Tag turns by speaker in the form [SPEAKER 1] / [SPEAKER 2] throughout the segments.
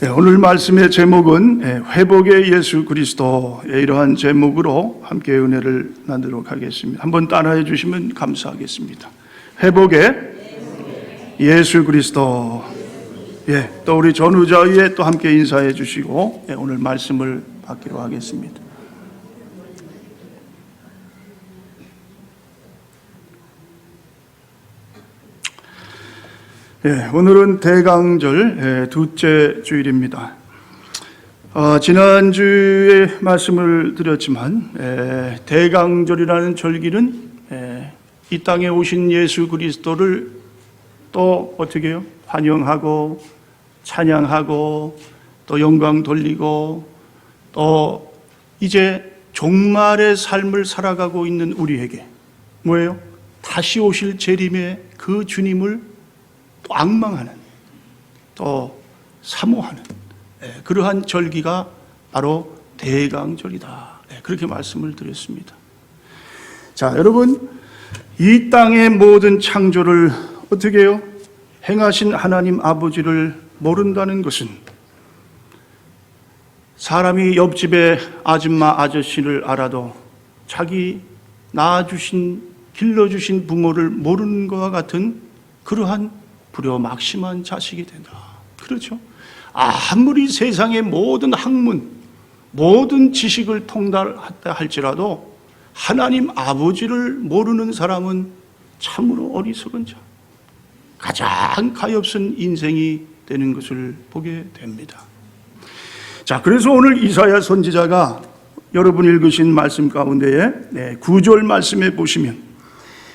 [SPEAKER 1] 오늘 말씀의 제목은 회복의 예수 그리스도, 이러한 제목으로 함께 은혜를 나누도록 하겠습니다. 한번 따라해 주시면 감사하겠습니다. 회복의 예수 그리스도. 또 우리 전우자위에 또 함께 인사해 주시고 오늘 말씀을 받기로 하겠습니다. 오늘은 대강절 둘째 주일입니다. 지난주에 말씀을 드렸지만 대강절이라는 절기는 이 땅에 오신 예수 그리스도를 또 어떻게 해요? 환영하고 찬양하고 또 영광 돌리고 또 이제 종말의 삶을 살아가고 있는 우리에게 뭐예요? 다시 오실 재림의 그 주님을 또 앙망하는, 또 사모하는 그러한 절기가 바로 대강절이다. 그렇게 말씀을 드렸습니다. 자, 여러분, 이 땅의 모든 창조를 어떻게 해요? 행하신 하나님 아버지를 모른다는 것은 사람이 옆집의 아줌마 아저씨를 알아도 자기 낳아주신, 길러주신 부모를 모르는 것과 같은 그러한 불효막심한 자식이 된다. 그렇죠? 아무리 세상의 모든 학문, 모든 지식을 통달했다 할지라도 하나님 아버지를 모르는 사람은 참으로 어리석은 자, 가장 가엾은 인생이 되는 것을 보게 됩니다. 자, 그래서 오늘 이사야 선지자가 여러분 읽으신 말씀 가운데에 9절 말씀에 보시면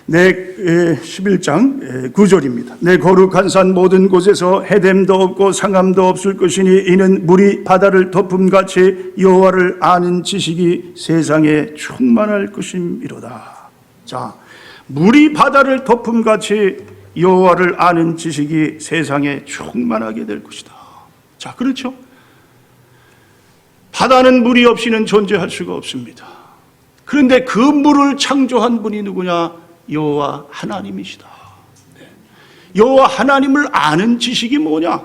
[SPEAKER 1] 11장 9절입니다. 내 거룩한 산 모든 곳에서 해됨도 없고 상함도 없을 것이니 이는 물이 바다를 덮음같이 여호와를 아는 지식이 세상에 충만할 것임이로다. 자, 물이 바다를 덮음같이 여호와를 아는 지식이 세상에 충만하게 될 것이다. 자, 그렇죠? 바다는 물이 없이는 존재할 수가 없습니다. 그런데 그 물을 창조한 분이 누구냐? 여호와 하나님이시다. 여호와 하나님을 아는 지식이 뭐냐?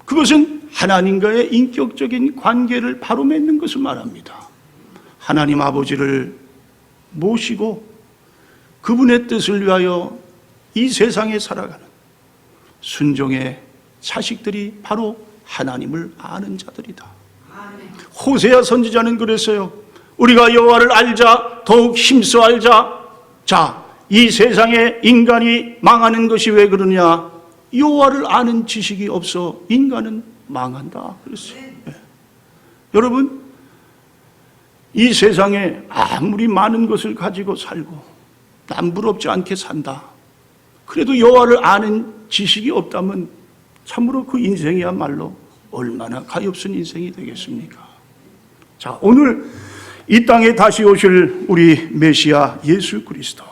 [SPEAKER 1] 그것은 하나님과의 인격적인 관계를 바로 맺는 것을 말합니다. 하나님 아버지를 모시고 그분의 뜻을 위하여 이 세상에 살아가는 순종의 자식들이 바로 하나님을 아는 자들이다. 호세아 선지자는 그랬어요. 우리가 여호와를 알자, 더욱 힘써 알자. 자, 이 세상에 인간이 망하는 것이 왜 그러냐? 여호와를 아는 지식이 없어 인간은 망한다 그랬어요. 여러분, 이 세상에 아무리 많은 것을 가지고 살고 남부럽지 않게 산다, 그래도 여호와를 아는 지식이 없다면 참으로 그 인생이야말로 얼마나 가엾은 인생이 되겠습니까? 자, 오늘 이 땅에 다시 오실 우리 메시아 예수 그리스도.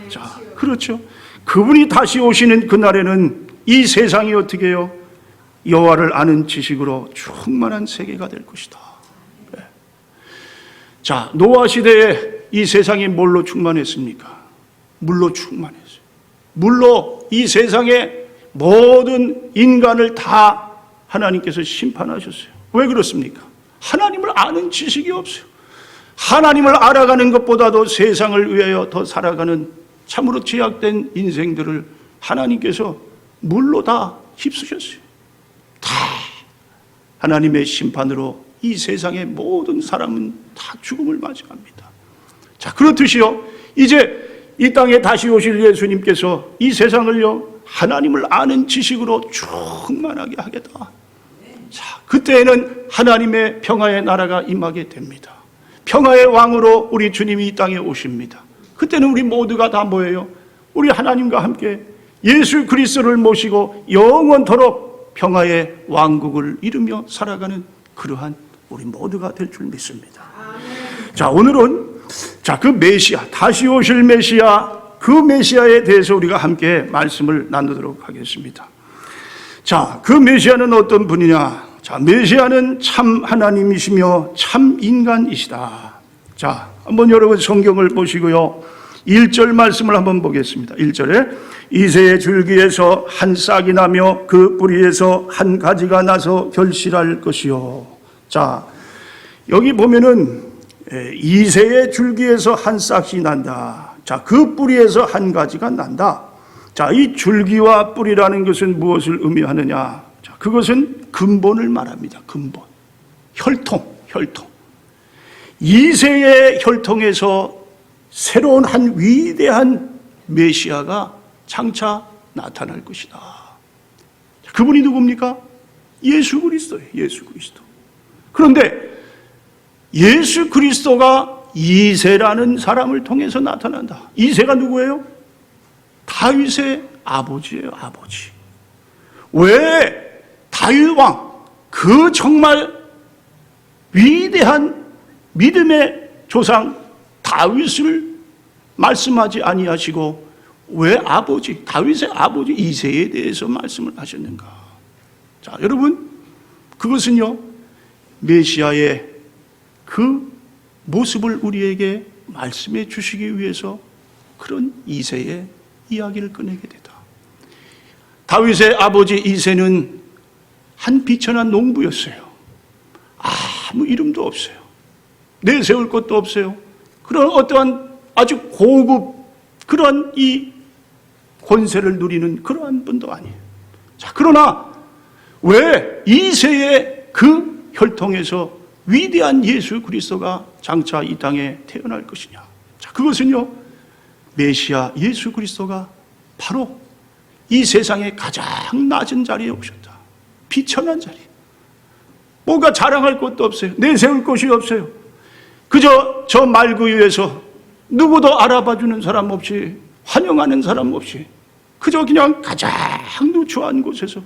[SPEAKER 1] 자, 그렇죠. 그분이 다시 오시는 그날에는 이 세상이 어떻게 해요? 여호와를 아는 지식으로 충만한 세계가 될 것이다. 자, 노아 시대에 이 세상이 뭘로 충만했습니까? 물로 충만했어요. 물로 이 세상의 모든 인간을 다 하나님께서 심판하셨어요. 왜 그렇습니까? 하나님을 아는 지식이 없어요. 하나님을 알아가는 것보다도 세상을 위하여 더 살아가는 참으로 죄악된 인생들을 하나님께서 물로 다 휩쓰셨어요. 다 하나님의 심판으로 이 세상의 모든 사람은 다 죽음을 맞이합니다. 자, 그렇듯이요, 이제 이 땅에 다시 오실 예수님께서 이 세상을요, 하나님을 아는 지식으로 충만하게 하겠다. 자, 그때에는 하나님의 평화의 나라가 임하게 됩니다. 평화의 왕으로 우리 주님이 이 땅에 오십니다. 그때는 우리 모두가 다 뭐예요? 우리 하나님과 함께 예수 그리스도를 모시고 영원토록 평화의 왕국을 이루며 살아가는 그러한 우리 모두가 될 줄 믿습니다. 자, 오늘은 그 메시아, 다시 오실 메시아, 그 메시아에 대해서 우리가 함께 말씀을 나누도록 하겠습니다. 자, 그 메시아는 어떤 분이냐? 자, 메시아는 참 하나님이시며 참 인간이시다. 자, 한번 여러분 성경을 보시고요, 1절 말씀을 한번 보겠습니다. 1절에 이새의 줄기에서 한 싹이 나며 그 뿌리에서 한 가지가 나서 결실할 것이요. 자, 여기 보면은 이새의 줄기에서 한 싹이 난다. 자, 그 뿌리에서 한 가지가 난다. 자, 이 줄기와 뿌리라는 것은 무엇을 의미하느냐? 자, 그것은 근본을 말합니다. 근본. 혈통. 이새의 혈통에서 새로운 한 위대한 메시아가 장차 나타날 것이다. 그분이 누굽니까? 예수 그리스도예요. 예수 그리스도. 그런데 예수 그리스도가 이새라는 사람을 통해서 나타난다. 이새가 누구예요? 다윗의 아버지예요. 아버지. 왜 다윗 왕, 그 정말 위대한 믿음의 조상 다윗을 말씀하지 아니하시고 왜 아버지, 다윗의 아버지 이새에 대해서 말씀을 하셨는가? 자, 여러분, 그것은요, 메시아의 그 모습을 우리에게 말씀해 주시기 위해서 그런 이새의 이야기를 꺼내게 되다. 다윗의 아버지 이새는 한 비천한 농부였어요. 아무 이름도 없어요. 내세울 것도 없어요. 그런 어떠한 아주 고급 그러한 이 권세를 누리는 그러한 분도 아니에요. 자, 그러나 왜 이새의 그 혈통에서 위대한 예수 그리스도가 장차 이 땅에 태어날 것이냐? 자, 그것은요, 메시아 예수 그리스도가 바로 이 세상의 가장 낮은 자리에 오셨다. 비천한 자리. 뭔가 자랑할 것도 없어요. 내세울 것이 없어요. 그저 저 말구 위에서 누구도 알아봐주는 사람 없이, 환영하는 사람 없이, 그저 그냥 가장 누추한 곳에서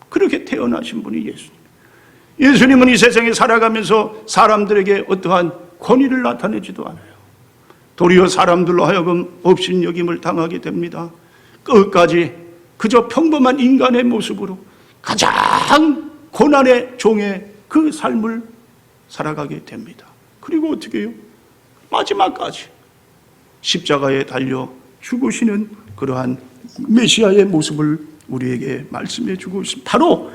[SPEAKER 1] 그렇게 태어나신 분이 예수님. 예수님은 이 세상에 살아가면서 사람들에게 어떠한 권위를 나타내지도 않아요. 도리어 사람들로 하여금 업신여김을 당하게 됩니다. 끝까지 그저 평범한 인간의 모습으로 가장 고난의 종의 그 삶을 살아가게 됩니다. 그리고 어떻게 해요? 마지막까지 십자가에 달려 죽으시는 그러한 메시아의 모습을 우리에게 말씀해 주고 있습니다. 바로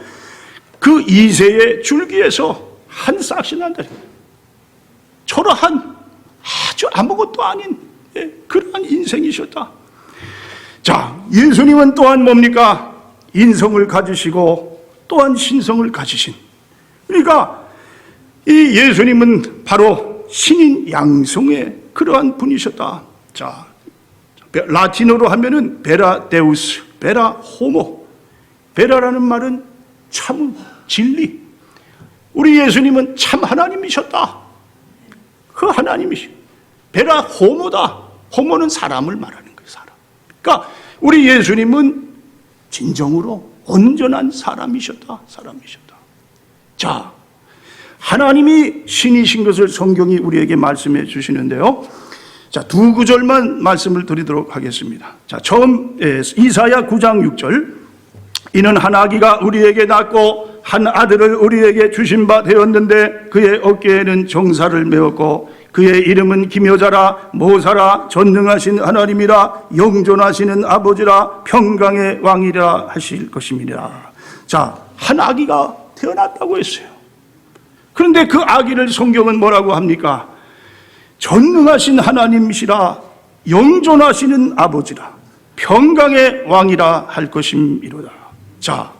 [SPEAKER 1] 그 이새의 줄기에서 한 싹이 난다. 초라한 아주 아무것도 아닌 그러한 인생이셨다. 자, 예수님은 또한 뭡니까? 인성을 가지시고 또한 신성을 가지신. 그러니까 이 예수님은 바로 신인 양성의 그러한 분이셨다. 자, 라틴어로 하면은 베라 데우스, 베라 호모. 베라라는 말은 참, 진리. 우리 예수님은 참 하나님이셨다. 그 하나님이시. 베라 호모다. 호모는 사람을 말하는 거예요. 사람. 그러니까 우리 예수님은 진정으로 온전한 사람이셨다. 사람이셨다. 자, 하나님이 신이신 것을 성경이 우리에게 말씀해 주시는데요. 자, 두 구절만 말씀을 드리도록 하겠습니다. 자, 처음 이사야 9장 6절. 이는 한 아기가 우리에게 낳고 한 아들을 우리에게 주신 바 되었는데 그의 어깨에는 정사를 메었고 그의 이름은 기묘자라 모사라 전능하신 하나님이라 영존하시는 아버지라 평강의 왕이라 하실 것입니다. 자, 한 아기가 태어났다고 했어요. 그런데 그 아기를 성경은 뭐라고 합니까? 전능하신 하나님이시라 영존하시는 아버지라 평강의 왕이라 할 것임이로다. 자,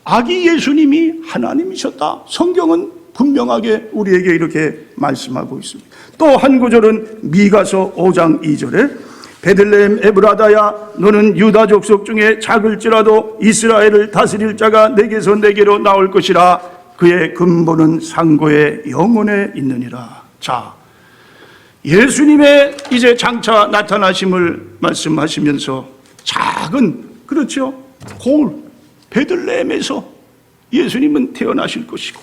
[SPEAKER 1] 아기 예수님이 하나님이셨다. 성경은 분명하게 우리에게 이렇게 말씀하고 있습니다. 또 한 구절은 미가서 5장 2절에 베들레헴 에브라다야 너는 유다 족속 중에 작을지라도 이스라엘을 다스릴 자가 내게서 내게로 나올 것이라 그의 근본은 상고의 영혼에 있느니라. 자, 예수님의 이제 장차 나타나심을 말씀하시면서 작은, 그렇죠, 고을 베들레헴에서 예수님은 태어나실 것이고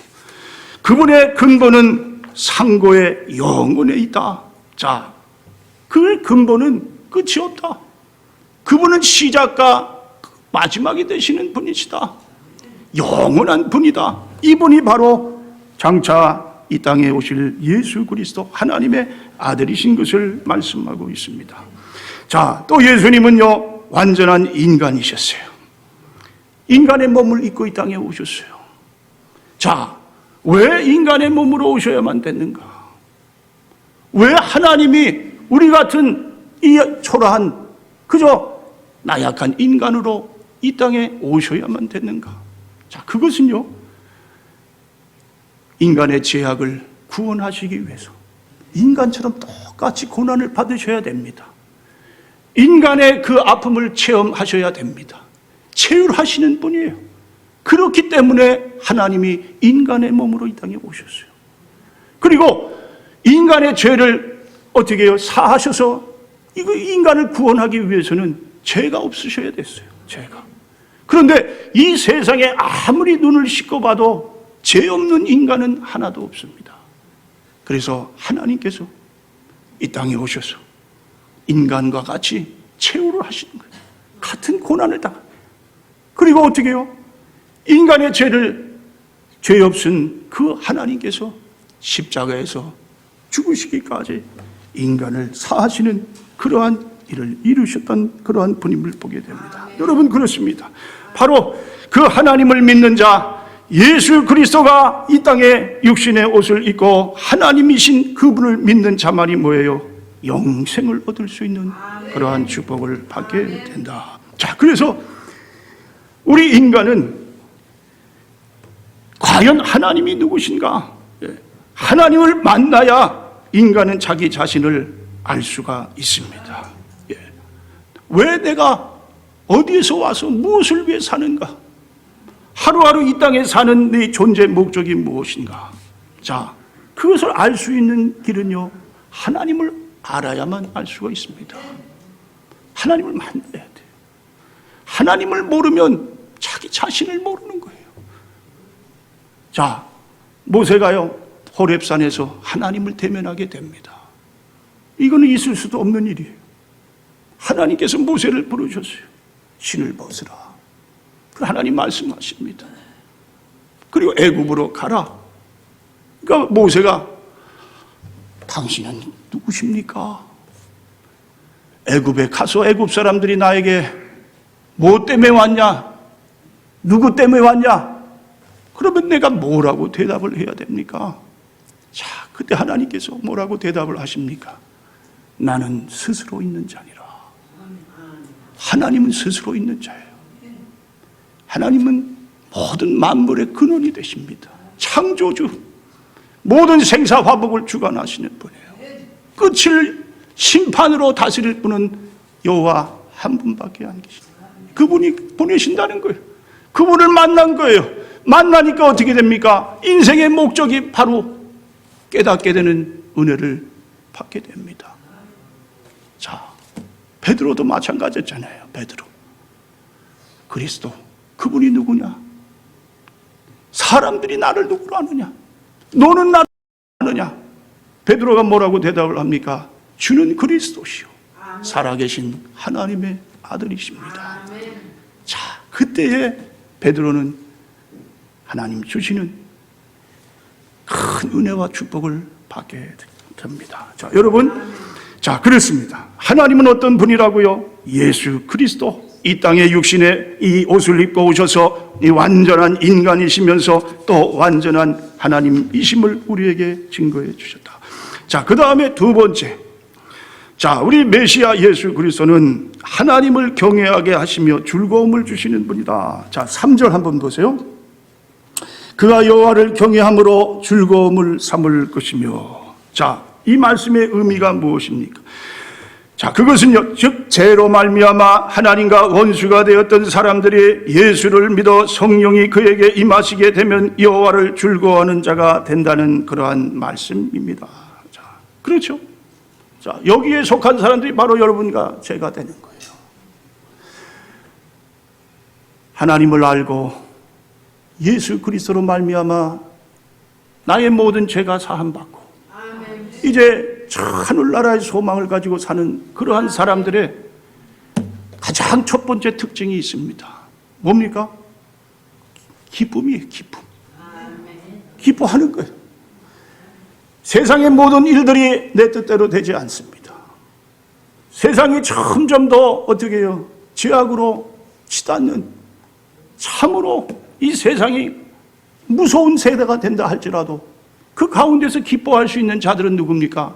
[SPEAKER 1] 그분의 근본은 상고의 영혼에 있다. 자, 그 근본은 끝이 없다. 그분은 시작과 마지막이 되시는 분이시다. 영원한 분이다. 이분이 바로 장차 이 땅에 오실 예수 그리스도 하나님의 아들이신 것을 말씀하고 있습니다. 자, 또 예수님은요, 완전한 인간이셨어요. 인간의 몸을 입고 이 땅에 오셨어요. 자, 왜 인간의 몸으로 오셔야만 됐는가? 왜 하나님이 우리 같은 이 초라한 그저 나약한 인간으로 이 땅에 오셔야만 됐는가? 자, 그것은요, 인간의 죄악을 구원하시기 위해서 인간처럼 똑같이 고난을 받으셔야 됩니다. 인간의 그 아픔을 체험하셔야 됩니다. 체휼하시는 분이에요. 그렇기 때문에 하나님이 인간의 몸으로 이 땅에 오셨어요. 그리고 인간의 죄를 어떻게 해요? 사하셔서 이거 인간을 구원하기 위해서는 죄가 없으셔야 됐어요. 죄가. 그런데 이 세상에 아무리 눈을 씻고 봐도 죄 없는 인간은 하나도 없습니다. 그래서 하나님께서 이 땅에 오셔서 인간과 같이 체휼을 하시는 거예요. 같은 고난을 당합니다. 그리고 어떻게 해요? 인간의 죄를 죄 없은 그 하나님께서 십자가에서 죽으시기까지 인간을 사하시는 그러한 일을 이루셨던 그러한 분임을 보게 됩니다. 여러분, 그렇습니다. 바로 그 하나님을 믿는 자 예수 그리스도가 이 땅에 육신의 옷을 입고 하나님이신 그분을 믿는 자만이 뭐예요? 영생을 얻을 수 있는 그러한 축복을 받게 된다. 자, 그래서 우리 인간은 과연 하나님이 누구신가? 하나님을 만나야 인간은 자기 자신을 알 수가 있습니다. 왜 내가 어디에서 와서 무엇을 위해 사는가? 하루하루 이 땅에 사는 내 존재 목적이 무엇인가? 자, 그것을 알 수 있는 길은요, 하나님을 알아야만 알 수가 있습니다. 하나님을 만나야 돼요. 하나님을 모르면 자기 자신을 모르는 거예요. 자, 모세가요, 호렙산에서 하나님을 대면하게 됩니다. 이거는 있을 수도 없는 일이에요. 하나님께서 모세를 부르셨어요. 신을 벗으라. 하나님 말씀하십니다. 그리고 애굽으로 가라. 그러니까 모세가 당신은 누구십니까? 애굽에 가서 애굽 사람들이 나에게 뭐 때문에 왔냐? 누구 때문에 왔냐? 그러면 내가 뭐라고 대답을 해야 됩니까? 자, 그때 하나님께서 뭐라고 대답을 하십니까? 나는 스스로 있는 자니라. 하나님은 스스로 있는 자예요. 하나님은 모든 만물의 근원이 되십니다. 창조주, 모든 생사화복을 주관하시는 분이에요. 끝을 심판으로 다스릴 분은 여호와 한 분밖에 안 계십니다. 그분이 보내신다는 거예요. 그분을 만난 거예요. 만나니까 어떻게 됩니까? 인생의 목적이 바로 깨닫게 되는 은혜를 받게 됩니다. 자, 베드로도 마찬가지였잖아요. 베드로, 그리스도, 그분이 누구냐? 사람들이 나를 누구로 아느냐? 너는 나를 아느냐? 베드로가 뭐라고 대답을 합니까? 주는 그리스도시요 살아계신 하나님의 아들이십니다. 자, 그때에 베드로는 하나님 주시는 큰 은혜와 축복을 받게 됩니다. 자, 여러분, 자, 그렇습니다. 하나님은 어떤 분이라고요? 예수 그리스도, 이 땅에 육신의 이 옷을 입고 오셔서 이 완전한 인간이시면서 또 완전한 하나님이심을 우리에게 증거해 주셨다. 자, 그 다음에 두 번째, 자, 우리 메시아 예수 그리스도는 하나님을 경외하게 하시며 즐거움을 주시는 분이다. 자, 3절 한번 보세요. 그가 여호와를 경외함으로 즐거움을 삼을 것이며. 자, 이 말씀의 의미가 무엇입니까? 자, 그것은요, 즉 죄로 말미암아 하나님과 원수가 되었던 사람들이 예수를 믿어 성령이 그에게 임하시게 되면 여호와를 즐거워하는 자가 된다는 그러한 말씀입니다. 자, 그렇죠? 자, 여기에 속한 사람들이 바로 여러분과 제가 되는 거예요. 하나님을 알고 예수 그리스도로 말미암아 나의 모든 죄가 사함받고 이제 하늘나라의 소망을 가지고 사는 그러한 사람들의 가장 첫 번째 특징이 있습니다. 뭡니까? 기쁨이에요. 기쁨. 기뻐하는 거예요. 세상의 모든 일들이 내 뜻대로 되지 않습니다. 세상이 점점 더 어떻게 해요? 죄악으로 치닫는, 참으로 이 세상이 무서운 세대가 된다 할지라도 그 가운데서 기뻐할 수 있는 자들은 누굽니까?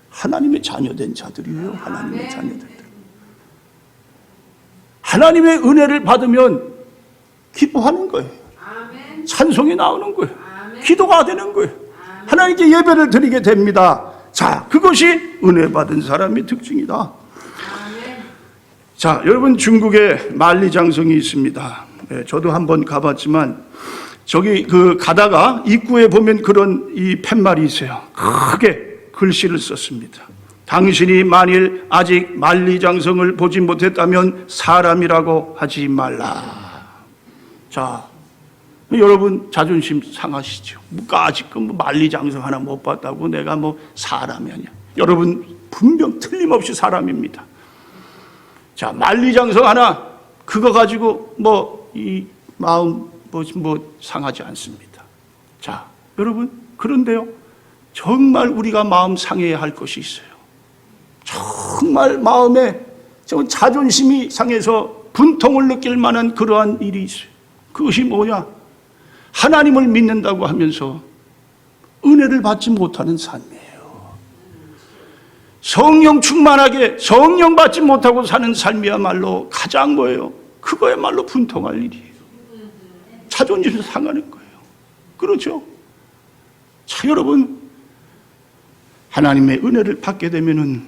[SPEAKER 1] 하나님의 자녀된 자들이에요. 하나님의 자녀들. 하나님의 은혜를 받으면 기뻐하는 거예요. 찬송이 나오는 거예요. 기도가 되는 거예요. 하나님께 예배를 드리게 됩니다. 자, 그것이 은혜 받은 사람의 특징이다. 자, 여러분, 중국에 만리장성이 있습니다. 저도 한번 가봤지만 저기 가다가 입구에 보면 그런 이 팻말이 있어요. 크게 글씨를 썼습니다. 당신이 만일 아직 만리장성을 보지 못했다면 사람이라고 하지 말라. 자, 여러분 자존심 상하시죠? 아직은 만리장성 하나 못 봤다고 내가 사람이 아니야. 여러분 분명 틀림없이 사람입니다. 자, 만리장성 하나 그거 가지고 이 마음 상하지 않습니다. 자, 여러분, 그런데요, 정말 우리가 마음 상해야 할 것이 있어요. 정말 마음에 자존심이 상해서 분통을 느낄 만한 그러한 일이 있어요. 그것이 뭐냐? 하나님을 믿는다고 하면서 은혜를 받지 못하는 삶이에요. 성령 충만하게 성령 받지 못하고 사는 삶이야말로 가장 뭐예요? 그거야말로 분통할 일이에요. 자존심이 상하는 거예요. 그렇죠? 자, 여러분, 하나님의 은혜를 받게 되면은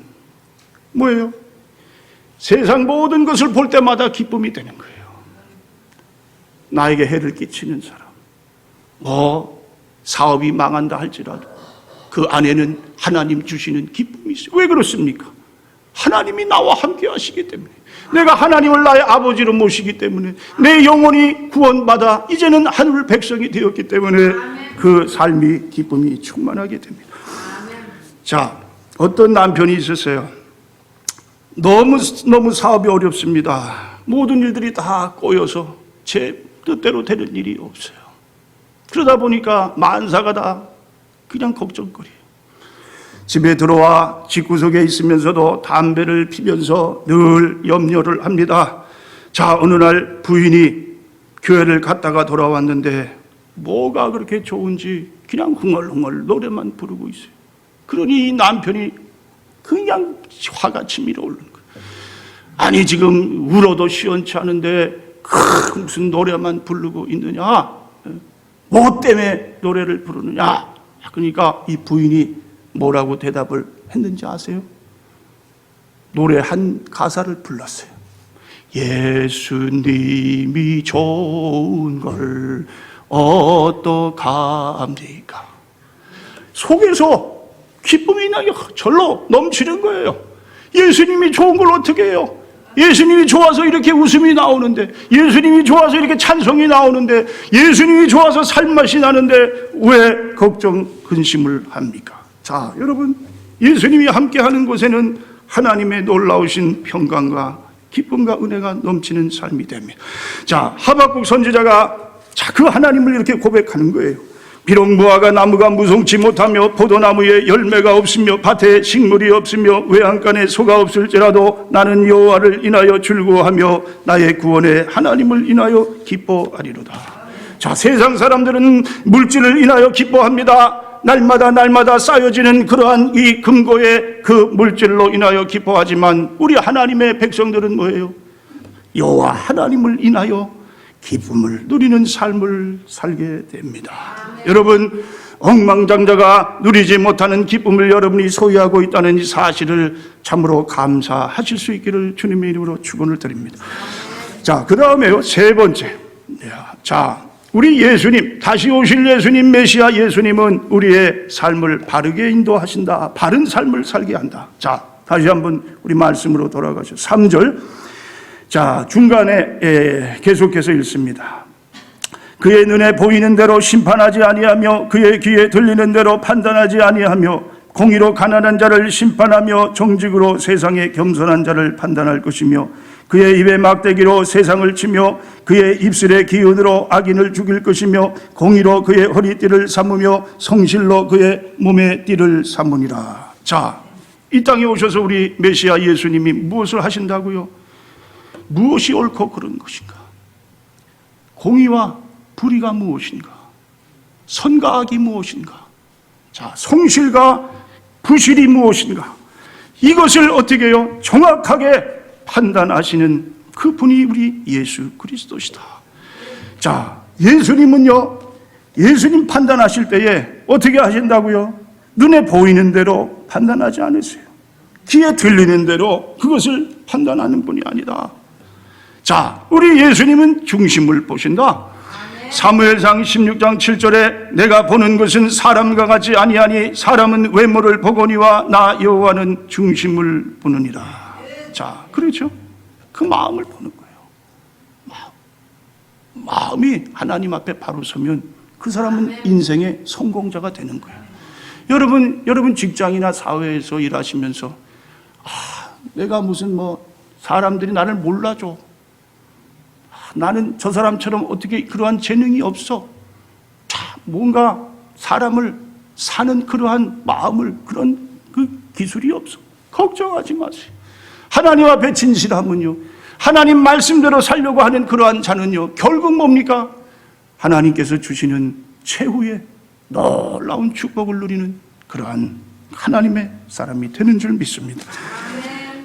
[SPEAKER 1] 뭐예요? 세상 모든 것을 볼 때마다 기쁨이 되는 거예요. 나에게 해를 끼치는 사람, 사업이 망한다 할지라도 그 안에는 하나님 주시는 기쁨이 있어요. 왜 그렇습니까? 하나님이 나와 함께 하시기 때문에, 내가 하나님을 나의 아버지로 모시기 때문에, 내 영혼이 구원받아 이제는 하늘 백성이 되었기 때문에 그 삶이 기쁨이 충만하게 됩니다. 자, 어떤 남편이 있었어요. 너무 사업이 어렵습니다. 모든 일들이 다 꼬여서 제 뜻대로 되는 일이 없어요. 그러다 보니까 만사가 다 그냥 걱정거리예요. 집에 들어와 집구석에 있으면서도 담배를 피면서 늘 염려를 합니다. 자, 어느 날 부인이 교회를 갔다가 돌아왔는데 뭐가 그렇게 좋은지 그냥 흥얼흥얼 노래만 부르고 있어요. 그러니 이 남편이 그냥 화가 치밀어 오르는 거예요. 아니, 지금 울어도 시원치 않은데 무슨 노래만 부르고 있느냐? 뭐 때문에 노래를 부르느냐? 그러니까 이 부인이 뭐라고 대답을 했는지 아세요? 노래 한 가사를 불렀어요. 예수님이 좋은 걸 어떡합니까? 속에서 기쁨이 나게 절로 넘치는 거예요. 예수님이 좋은 걸 어떻게 해요? 예수님이 좋아서 이렇게 웃음이 나오는데, 예수님이 좋아서 이렇게 찬송이 나오는데, 예수님이 좋아서 살맛이 나는데 왜 걱정 근심을 합니까? 자, 여러분, 예수님이 함께하는 곳에는 하나님의 놀라우신 평강과 기쁨과 은혜가 넘치는 삶이 됩니다. 자, 하박국 선지자가 그 하나님을 이렇게 고백하는 거예요. 비록 무화과 나무가 무성치 못하며 포도나무에 열매가 없으며 밭에 식물이 없으며 외양간에 소가 없을지라도 나는 여호와를 인하여 즐거워하며 나의 구원의 하나님을 인하여 기뻐하리로다. 자, 세상 사람들은 물질을 인하여 기뻐합니다. 날마다 쌓여지는 그러한 이 금고의 그 물질로 인하여 기뻐하지만 우리 하나님의 백성들은 뭐예요? 여호와 하나님을 인하여 기쁨을 누리는 삶을 살게 됩니다. 여러분, 억만장자가 누리지 못하는 기쁨을 여러분이 소유하고 있다는 이 사실을 참으로 감사하실 수 있기를 주님의 이름으로 축원을 드립니다. 자, 그 다음에요, 세 번째. 자, 우리 예수님, 다시 오실 예수님, 메시아 예수님은 우리의 삶을 바르게 인도하신다. 바른 삶을 살게 한다. 자, 다시 한번 우리 말씀으로 돌아가죠. 3절. 자, 중간에 계속해서 읽습니다. 그의 눈에 보이는 대로 심판하지 아니하며 그의 귀에 들리는 대로 판단하지 아니하며 공의로 가난한 자를 심판하며 정직으로 세상에 겸손한 자를 판단할 것이며 그의 입에 막대기로 세상을 치며 그의 입술에 기운으로 악인을 죽일 것이며 공의로 그의 허리띠를 삼으며 성실로 그의 몸에 띠를 삼으니라. 자, 이 땅에 오셔서 우리 메시아 예수님이 무엇을 하신다고요? 무엇이 옳고 그른 것인가? 공의와 불의가 무엇인가? 선과 악이 무엇인가? 자, 성실과 부실이 무엇인가? 이것을 어떻게 해요? 정확하게 판단하시는 그분이 우리 예수 그리스도시다. 자, 예수님은요, 예수님 판단하실 때에 어떻게 하신다고요? 눈에 보이는 대로 판단하지 않으세요. 귀에 들리는 대로 그것을 판단하는 분이 아니다. 자, 우리 예수님은 중심을 보신다. 사무엘상 16장 7절에 내가 보는 것은 사람과 같이 아니하니 사람은 외모를 보거니와 나 여호와는 중심을 보느니라. 자, 그렇죠? 그 마음을 보는 거예요. 마음이 하나님 앞에 바로 서면 그 사람은 인생의 성공자가 되는 거예요. 여러분 직장이나 사회에서 일하시면서 내가 무슨 사람들이 나를 몰라줘. 나는 저 사람처럼 어떻게 그러한 재능이 없어. 뭔가 사람을 사는 그러한 마음을, 그런 그 기술이 없어. 걱정하지 마세요. 하나님 앞에 진실하면요, 하나님 말씀대로 살려고 하는 그러한 자는요, 결국 뭡니까? 하나님께서 주시는 최후의 놀라운 축복을 누리는 그러한 하나님의 사람이 되는 줄 믿습니다.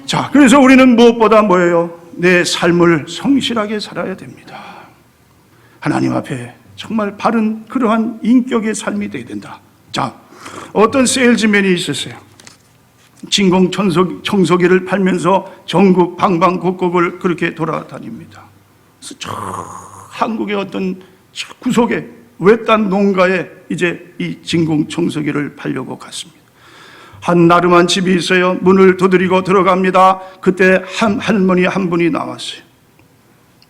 [SPEAKER 1] 자, 그래서 우리는 무엇보다 뭐예요? 내 삶을 성실하게 살아야 됩니다. 하나님 앞에 정말 바른 그러한 인격의 삶이 되어야 된다. 자, 어떤 세일즈맨이 있었어요. 진공 청소기를 팔면서 전국 방방곡곡을 그렇게 돌아다닙니다. 그래서 저 한국의 어떤 구석에 외딴 농가에 이제 이 진공 청소기를 팔려고 갔습니다. 한 나름한 집이 있어요. 문을 두드리고 들어갑니다. 그때 한 할머니 한 분이 나왔어요.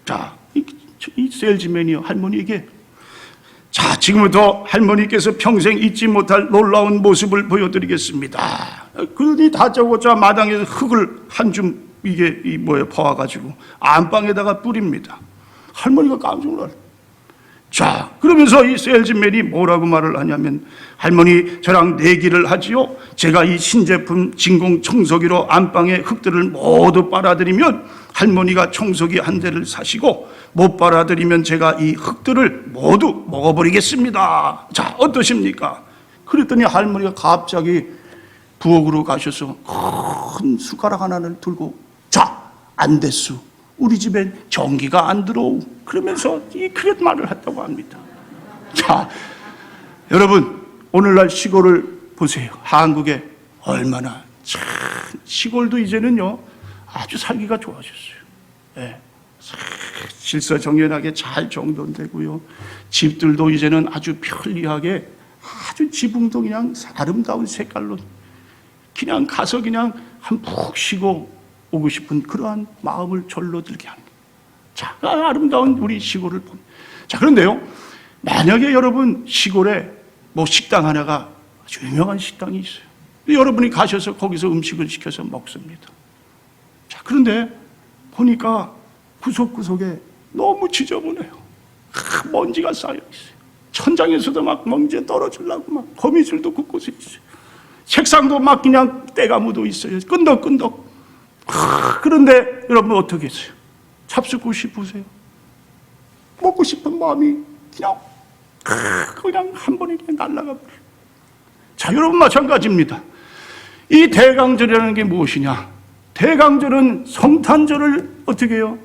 [SPEAKER 1] 자, 이 세일즈맨이요, 할머니에게, 자, 지금부터 할머니께서 평생 잊지 못할 놀라운 모습을 보여드리겠습니다. 그러니 다짜고짜 마당에서 흙을 한 줌 퍼와가지고 안방에다가 뿌립니다. 할머니가 깜짝 놀라요. 자, 그러면서 이 세일즈맨이 뭐라고 말을 하냐면, 할머니, 저랑 내기를 하지요. 제가 이 신제품 진공 청소기로 안방의 흙들을 모두 빨아들이면 할머니가 청소기 한 대를 사시고, 못 빨아들이면 제가 이 흙들을 모두 먹어버리겠습니다. 자, 어떠십니까? 그랬더니 할머니가 갑자기 부엌으로 가셔서 큰 숟가락 하나를 들고, 자, 안 됐수. 우리 집엔 전기가 안 들어오. 그러면서 그런 말을 했다고 합니다. 자, 여러분, 오늘날 시골을 보세요. 한국에 얼마나 참, 시골도 이제는요 아주 살기가 좋아졌어요. 네. 질서정연하게 잘 정돈되고요. 집들도 이제는 아주 편리하게, 아주 지붕도 그냥 아름다운 색깔로 그냥 가서 그냥 한 푹 쉬고 오고 싶은 그러한 마음을 절로 들게 합니다. 자, 아름다운 우리 시골을 봅니다. 자, 그런데요, 만약에 여러분 시골에 식당 하나가 아주 유명한 식당이 있어요. 여러분이 가셔서 거기서 음식을 시켜서 먹습니다. 자, 그런데 보니까 구석구석에 너무 지저분해요. 먼지가 쌓여 있어요. 천장에서도 막 먼지 떨어지려고 막 거미줄도 곳곳에 있어요. 책상도 막 그냥 때가 묻어 있어요. 끈덕끈덕. 그런데 여러분 어떻게 했어요? 잡수고 싶으세요? 먹고 싶은 마음이 그냥 한 번에 그냥 날아가 버려요. 자, 여러분 마찬가지입니다. 이 대강절이라는 게 무엇이냐? 대강절은 성탄절을 어떻게 해요?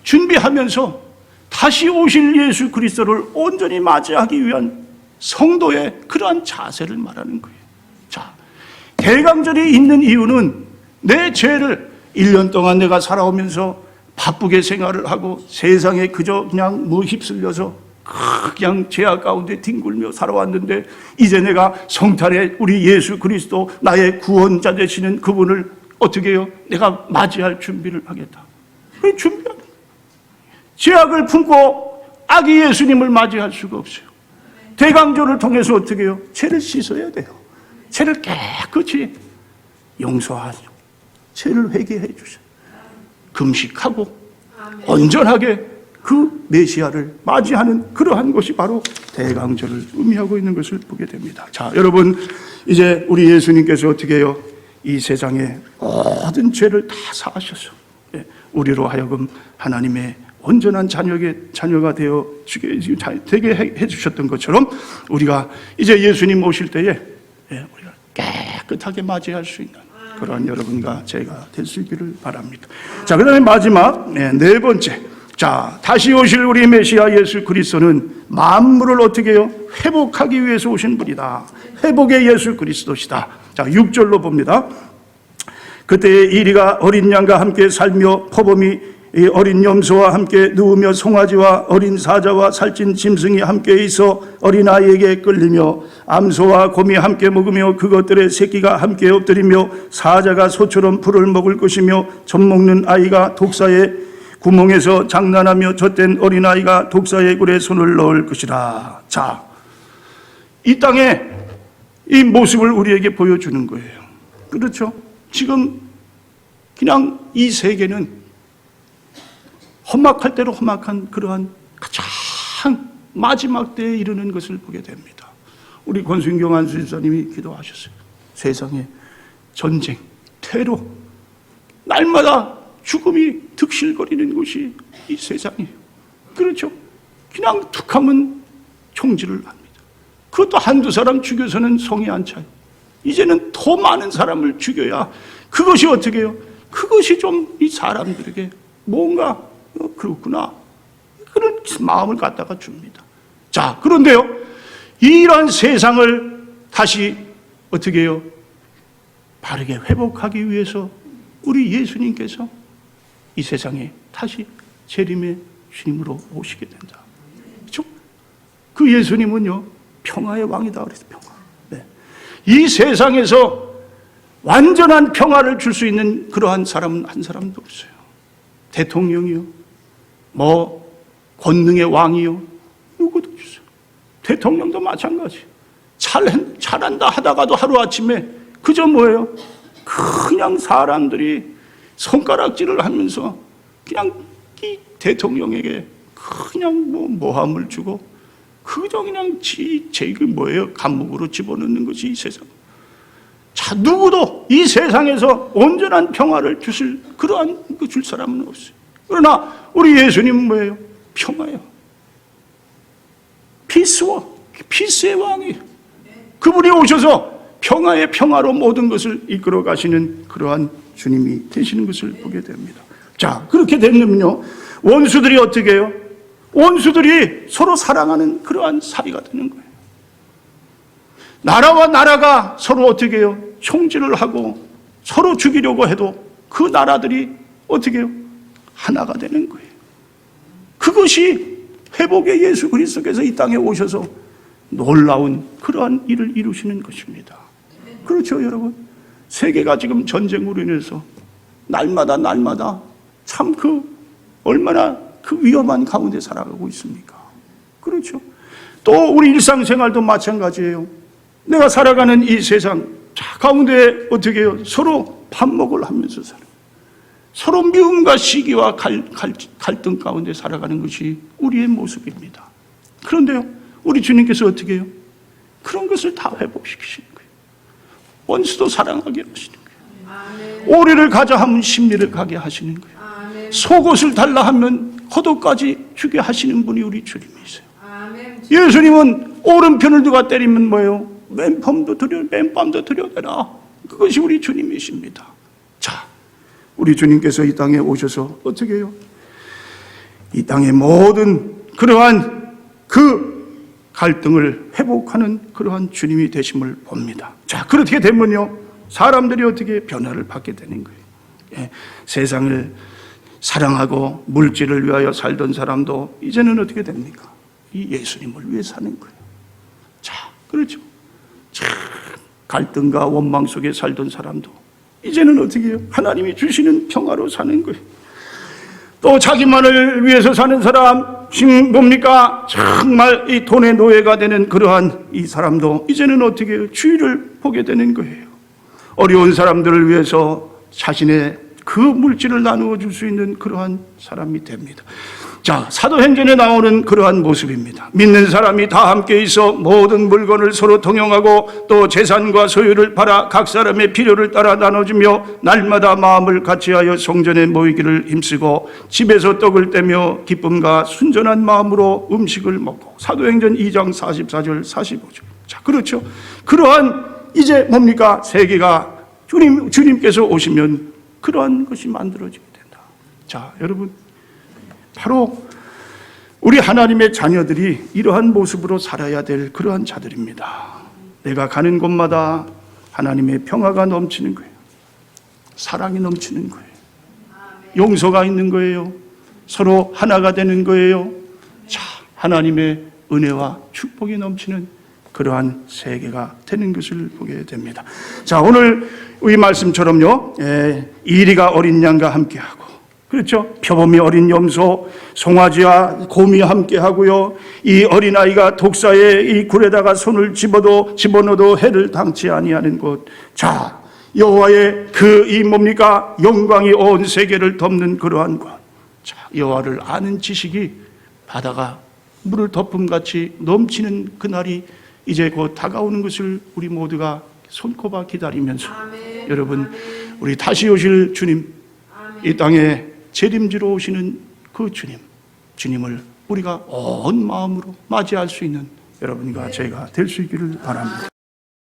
[SPEAKER 1] 준비하면서 다시 오실 예수 그리스도를 온전히 맞이하기 위한 성도의 그러한 자세를 말하는 거예요. 자, 대강절이 있는 이유는 내 죄를 1년 동안 내가 살아오면서 바쁘게 생활을 하고 세상에 그저 그냥 휩쓸려서 그냥 죄악 가운데 뒹굴며 살아왔는데, 이제 내가 성탄에 우리 예수 그리스도 나의 구원자 되시는 그분을 어떻게 해요? 내가 맞이할 준비를 하겠다. 그 준비하는 거예요. 죄악을 품고 아기 예수님을 맞이할 수가 없어요. 대강조를 통해서 어떻게 해요? 죄를 씻어야 돼요. 죄를 깨끗이 용서하죠. 죄를 회개해 주셔요. 금식하고 온전하게 그 메시아를 맞이하는 그러한 것이 바로 대강절을 의미하고 있는 것을 보게 됩니다. 자, 여러분, 이제 우리 예수님께서 어떻게 해요? 이 세상의 모든 죄를 다 사하셔서 우리로 하여금 하나님의 온전한 자녀가 되게 해주셨던 것처럼 우리가 이제 예수님 오실 때에 우리가 깨끗하게 맞이할 수 있는 그러한 여러분과 제가 될 수 있기를 바랍니다. 자, 그 다음에 마지막 네 번째, 자, 다시 오실 우리 메시아 예수 그리스도는 만물을 어떻게 해요? 회복하기 위해서 오신 분이다. 회복의 예수 그리스도시다. 자, 6절로 봅니다. 그때에 이리가 어린 양과 함께 살며 포범이 어린 염소와 함께 누우며 송아지와 어린 사자와 살찐 짐승이 함께 있어 어린아이에게 끌리며 암소와 곰이 함께 먹으며 그것들의 새끼가 함께 엎드리며 사자가 소처럼 풀을 먹을 것이며 젖먹는 아이가 독사의 구멍에서 장난하며 젖된 어린아이가 독사의 굴에 손을 넣을 것이라. 자, 이 땅에 이 모습을 우리에게 보여주는 거예요. 그렇죠? 지금 그냥 이 세계는 험악할 대로 험악한 그러한 가장 마지막 때에 이르는 것을 보게 됩니다. 우리 권순경 안수집사님이 기도하셨어요. 세상에 전쟁, 테러, 날마다 죽음이 득실거리는 곳이 이 세상이에요. 그렇죠? 그냥 툭하면 총질을 합니다. 그것도 한두 사람 죽여서는 성이 안 차요. 이제는 더 많은 사람을 죽여야 그것이 어떻게 해요? 그것이 좀 이 사람들에게 뭔가 그렇구나 그런 마음을 갖다가 줍니다. 자, 그런데요, 이러한 세상을 다시 어떻게 해요? 바르게 회복하기 위해서 우리 예수님께서 이 세상에 다시 재림의 주님으로 오시게 된다. 그렇죠? 그 예수님은요, 평화의 왕이다 그래서 평화. 네. 이 세상에서 완전한 평화를 줄 수 있는 그러한 사람은 한 사람도 없어요. 대통령이요, 권능의 왕이요, 누구도 없어요. 대통령도 마찬가지. 잘한다 하다가도 하루아침에 그저 뭐예요? 그냥 사람들이 손가락질을 하면서 그냥 이 대통령에게 그냥 모함을 주고 그저 그냥 그 뭐예요? 감옥으로 집어넣는 것이 이 세상. 자, 누구도 이 세상에서 온전한 평화를 그러한 줄 사람은 없어요. 그러나 우리 예수님은 뭐예요? 평화예요. 피스의 왕이에요. 그분이 오셔서 평화의 평화로 모든 것을 이끌어 가시는 그러한 주님이 되시는 것을 보게 됩니다. 자, 그렇게 되면요, 원수들이 어떻게 해요? 원수들이 서로 사랑하는 그러한 사이가 되는 거예요. 나라와 나라가 서로 어떻게 해요? 총질을 하고 서로 죽이려고 해도 그 나라들이 어떻게 해요? 하나가 되는 거예요. 그것이 회복의 예수 그리스도께서 이 땅에 오셔서 놀라운 그러한 일을 이루시는 것입니다. 그렇죠, 여러분? 세계가 지금 전쟁으로 인해서 날마다 참 얼마나 그 위험한 가운데 살아가고 있습니까? 그렇죠? 또 우리 일상생활도 마찬가지예요. 내가 살아가는 이 세상 가운데 어떻게 해요? 서로 반목을 하면서 살아요. 서로 미움과 시기와 갈등 가운데 살아가는 것이 우리의 모습입니다. 그런데요, 우리 주님께서 어떻게 해요? 그런 것을 다 회복시키시는 거예요. 원수도 사랑하게 하시는 거예요. 오리를 가자 하면 심리를 가게 하시는 거예요. 속옷을 달라 하면 겉옷까지 주게 하시는 분이 우리 주님이세요. 예수님은 오른편을 누가 때리면 뭐예요? 맨밤도 들여대라. 그것이 우리 주님이십니다. 자, 우리 주님께서 이 땅에 오셔서 어떻게 해요? 이 땅의 모든 그러한 그 갈등을 회복하는 그러한 주님이 되심을 봅니다. 자, 그렇게 되면요, 사람들이 어떻게 변화를 받게 되는 거예요. 세상을 사랑하고 물질을 위하여 살던 사람도 이제는 어떻게 됩니까? 이 예수님을 위해 사는 거예요. 자, 그렇죠. 갈등과 원망 속에 살던 사람도 이제는 어떻게 해요? 하나님이 주시는 평화로 사는 거예요. 또 자기만을 위해서 사는 사람, 지금 뭡니까? 정말 이 돈의 노예가 되는 그러한 이 사람도 이제는 어떻게 해요? 주의를 보게 되는 거예요. 어려운 사람들을 위해서 자신의 그 물질을 나누어 줄 수 있는 그러한 사람이 됩니다. 자, 사도행전에 나오는 그러한 모습입니다. 믿는 사람이 다 함께 있어 모든 물건을 서로 통용하고 또 재산과 소유를 팔아 각 사람의 필요를 따라 나눠주며 날마다 마음을 같이하여 성전에 모이기를 힘쓰고 집에서 떡을 떼며 기쁨과 순전한 마음으로 음식을 먹고. 사도행전 2장 44절 45절. 자, 그렇죠. 그러한 이제 뭡니까? 세계가 주님께서 오시면 그러한 것이 만들어지게 된다. 자, 여러분, 바로 우리 하나님의 자녀들이 이러한 모습으로 살아야 될 그러한 자들입니다. 내가 가는 곳마다 하나님의 평화가 넘치는 거예요. 사랑이 넘치는 거예요. 용서가 있는 거예요. 서로 하나가 되는 거예요. 자, 하나님의 은혜와 축복이 넘치는 그러한 세계가 되는 것을 보게 됩니다. 자, 오늘 이 말씀처럼요, 이리가 어린 양과 함께하고, 그렇죠? 표범이 어린 염소, 송아지와 곰이 함께하고요. 이 어린아이가 독사의 이 굴에다가 손을 집어넣어도 해를 당치 아니하는 곳. 자, 여호와의 이 뭡니까? 영광이 온 세계를 덮는 그러한 곳. 자, 여호와를 아는 지식이 바다가 물을 덮음같이 넘치는 그날이 이제 곧 다가오는 것을 우리 모두가 손꼽아 기다리면서, 아멘. 여러분, 우리 다시 오실 주님, 아멘. 이 땅에 재림지로 오시는 그 주님을 우리가 온 마음으로 맞이할 수 있는 여러분과 제가 될 수 있기를 바랍니다.